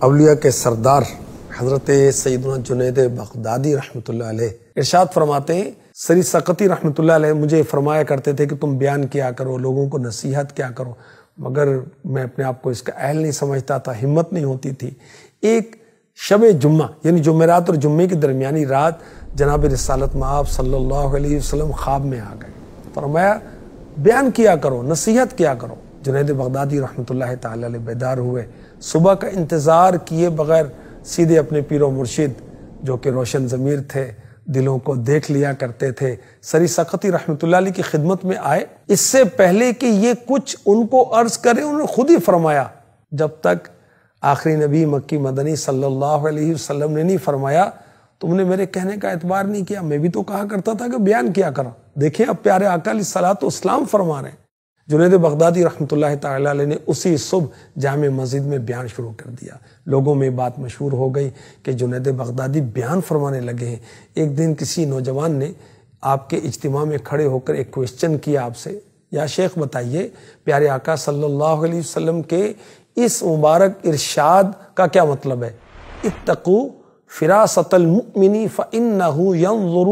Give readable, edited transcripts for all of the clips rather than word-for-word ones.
اولیاء کے سردار حضرت سیدنا جنید بغدادی رحمۃ اللہ علیہ ارشاد فرماتے ہیں، سری سقطی رحمۃ اللہ علیہ مجھے فرمایا کرتے تھے کہ تم بیان کیا کرو، لوگوں کو نصیحت کیا کرو، مگر میں اپنے آپ کو اس کا اہل نہیں سمجھتا تھا، ہمت نہیں ہوتی تھی۔ ایک شب جمعہ یعنی جمعرات اور جمعے کی درمیانی رات جناب رسالت مآب صلی اللہ علیہ وسلم خواب میں آ گئے، فرمایا بیان کیا کرو، نصیحت کیا کرو۔ جنید بغدادی رحمۃ اللہ تعالی علیہ بیدار ہوئے، صبح کا انتظار کیے بغیر سیدھے اپنے پیر و مرشد جو کہ روشن ضمیر تھے، دلوں کو دیکھ لیا کرتے تھے، سری سقطی رحمۃ اللہ علیہ کی خدمت میں آئے۔ اس سے پہلے کہ یہ کچھ ان کو عرض کرے، انہوں نے خود ہی فرمایا، جب تک آخری نبی مکی مدنی صلی اللہ علیہ وسلم نے نہیں فرمایا تم نے میرے کہنے کا اعتبار نہیں کیا، میں بھی تو کہا کرتا تھا کہ بیان کیا کرو۔ دیکھیں اب پیارے آقا علیہ الصلوۃ والسلام فرما رہے ہیں۔ جنید بغدادی رحمۃ اللہ تعالی علیہ نے اسی صبح جامع مسجد میں بیان شروع کر دیا۔ لوگوں میں بات مشہور ہو گئی کہ جنید بغدادی بیان فرمانے لگے ہیں۔ ایک دن کسی نوجوان نے آپ کے اجتماع میں کھڑے ہو کر ایک کویسچن کیا آپ سے، یا شیخ بتائیے پیارے آقا صلی اللہ علیہ وسلم کے اس مبارک ارشاد کا کیا مطلب ہے؟ اتقوا فراست المؤمن فإنه ينظر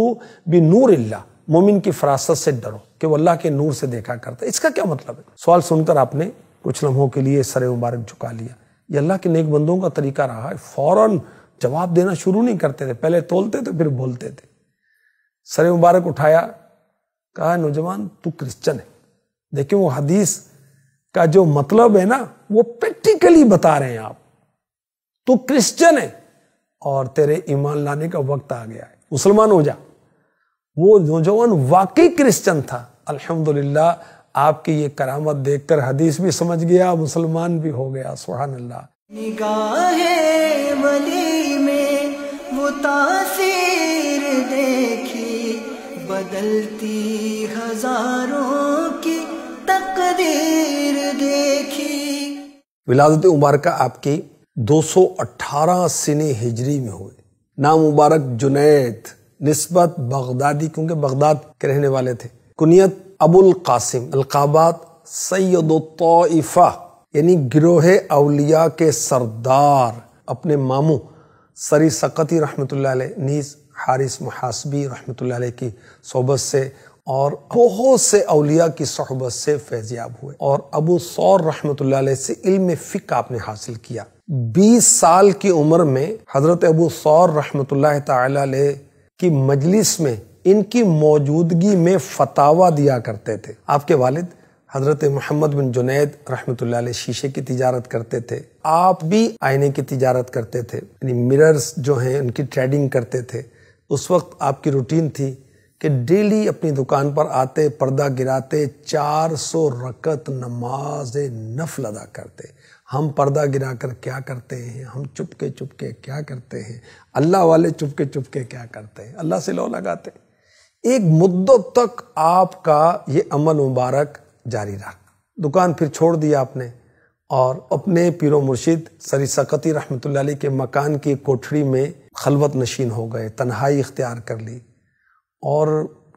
بنور اللہ، مومن کی فراست سے ڈرو کہ وہ اللہ کے نور سے دیکھا کرتا ہے۔ اس کا کیا مطلب ہے؟ سوال سن کر آپ نے کچھ لمحوں کے لیے سر مبارک جھکا لیا۔ یہ اللہ کے نیک بندوں کا طریقہ رہا ہے، فوراً جواب دینا شروع نہیں کرتے تھے، پہلے تولتے تھے پھر بولتے تھے۔ سر مبارک اٹھایا، کہا نوجوان تو کرسچن ہے، دیکھیں وہ حدیث کا جو مطلب ہے نا وہ پریکٹیکلی بتا رہے ہیں آپ، تو کرسچن ہے اور تیرے ایمان لانے کا وقت آ گیا ہے، مسلمان ہو جا۔ وہ نوجوان واقعی کرسچن تھا۔ الحمدللہ آپ کی یہ کرامت دیکھ کر حدیث بھی سمجھ گیا، مسلمان بھی ہو گیا، سبحان اللہ۔ نگاہ ولی میں وہ تاثیر دیکھی، بدلتی ہزاروں کی تقدیر دیکھی۔ ولادت مبارکہ آپ کی 218 سنِ ہجری میں ہوئے۔ نام مبارک جنید، نسبت بغدادی کیونکہ بغداد کے رہنے والے تھے، کنیت ابو القاسم، القابات سید الطائفہ یعنی گروہ اولیاء کے سردار، اپنے ماموں سری سقطی رحمۃ اللہ علیہ نیز حارث محاسبی رحمۃ اللہ علیہ کی صحبت سے اور بہت سے اولیاء کی صحبت سے فیضیاب ہوئے، اور ابو ثور رحمۃ اللہ علیہ سے علم فقہ آپ نے حاصل کیا۔ 20 سال کی عمر میں حضرت ابو ثور رحمۃ اللہ تعالی علیہ کی مجلس میں ان کی موجودگی میں فتاویٰ دیا کرتے تھے۔ آپ کے والد حضرت محمد بن جنید رحمۃ اللہ علیہ شیشے کی تجارت کرتے تھے، آپ بھی آئینے کی تجارت کرتے تھے، یعنی مررز جو ہیں ان کی ٹریڈنگ کرتے تھے۔ اس وقت آپ کی روٹین تھی کہ ڈیلی اپنی دکان پر آتے، پردہ گراتے، 400 رکعت نماز نفل ادا کرتے۔ ہم پردہ گرا کر کیا کرتے ہیں، ہم چپکے چپکے کیا کرتے ہیں، اللہ والے چپکے چپکے کیا کرتے ہیں، اللہ سے لو لگاتے۔ ایک مدت تک آپ کا یہ عمل مبارک جاری رہا۔ دکان پھر چھوڑ دیا آپ نے اور اپنے پیر و مرشد سری سقطی رحمۃ اللہ علیہ کے مکان کی کوٹھڑی میں خلوت نشین ہو گئے، تنہائی اختیار کر لی، اور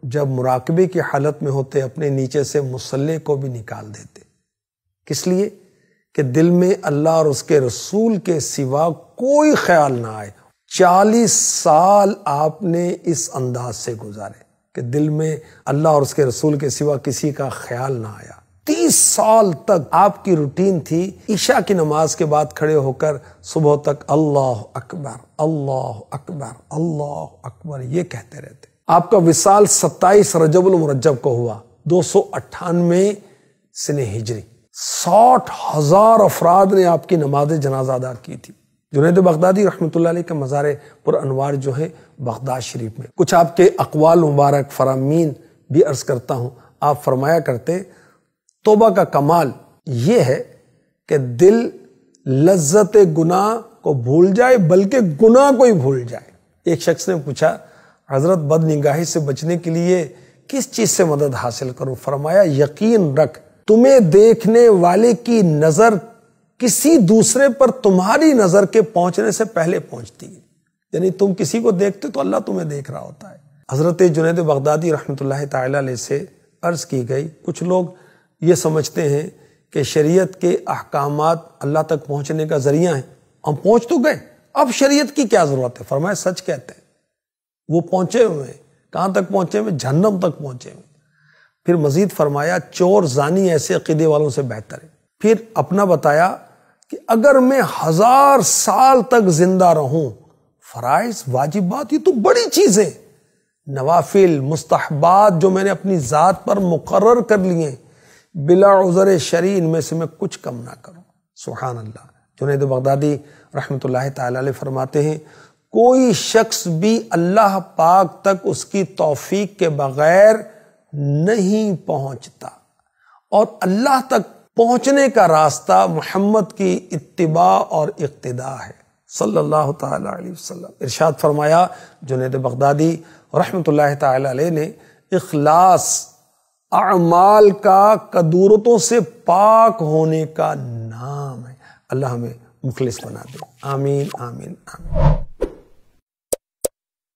جب مراقبے کی حالت میں ہوتے اپنے نیچے سے مصلی کو بھی نکال دیتے۔ کس لیے؟ کہ دل میں اللہ اور اس کے رسول کے سوا کوئی خیال نہ آئے۔ 40 سال آپ نے اس انداز سے گزارے کہ دل میں اللہ اور اس کے رسول کے سوا کسی کا خیال نہ آیا۔ 30 سال تک آپ کی روٹین تھی عشاء کی نماز کے بعد کھڑے ہو کر صبح تک اللہ اکبر اللہ اکبر اللہ اکبر یہ کہتے رہتے۔ آپ کا وصال 27 رجب المرجب کو ہوا، 298 سنِ ہجری۔ 60,000 افراد نے آپ کی نماز جنازہ ادا کی تھی۔ جنید بغدادی رحمۃ اللہ علیہ کا مزار پر انوار جو ہے بغداد شریف میں۔ کچھ آپ کے اقوال مبارک فرامین بھی عرض کرتا ہوں۔ آپ فرمایا کرتے توبہ کا کمال یہ ہے کہ دل لذت گناہ کو بھول جائے بلکہ گناہ کو ہی بھول جائے۔ ایک شخص نے پوچھا حضرت بد نگاہی سے بچنے کے لیے کس چیز سے مدد حاصل کروں؟ فرمایا یقین رکھ تمہیں دیکھنے والے کی نظر کسی دوسرے پر تمہاری نظر کے پہنچنے سے پہلے پہنچتی ہے، یعنی تم کسی کو دیکھتے تو اللہ تمہیں دیکھ رہا ہوتا ہے۔ حضرت جنید بغدادی رحمۃ اللہ تعالی علیہ سے عرض کی گئی، کچھ لوگ یہ سمجھتے ہیں کہ شریعت کے احکامات اللہ تک پہنچنے کا ذریعہ ہیں، ہم پہنچ تو گئے، اب شریعت کی کیا ضرورت ہے؟ فرمایا سچ کہتے ہیں۔ وہ پہنچے ہوئے ہیں، کہاں تک پہنچے ہوئے؟ جہنم تک پہنچے ہوئے۔ پھر مزید فرمایا چور زانی ایسے عقیدے والوں سے بہتر ہے۔ پھر اپنا بتایا کہ اگر میں 1000 سال تک زندہ رہوں، فرائض واجبات یہ تو بڑی چیزیں، نوافل مستحبات جو میں نے اپنی ذات پر مقرر کر لیے، بلا عذر شرعی ان میں سے میں کچھ کم نہ کروں۔ سبحان اللہ۔ جنید بغدادی رحمۃ اللہ تعالی علیہ فرماتے ہیں کوئی شخص بھی اللہ پاک تک اس کی توفیق کے بغیر نہیں پہنچتا، اور اللہ تک پہنچنے کا راستہ محمد کی اتباع اور اقتداء ہے صلی اللہ تعالی علیہ وسلم۔ ارشاد فرمایا جنید بغدادی رحمۃ اللہ تعالی علیہ نے، اخلاص اعمال کا کدورتوں سے پاک ہونے کا نام ہے۔ اللہ ہمیں مخلص بنا دے، آمین آمین آمین۔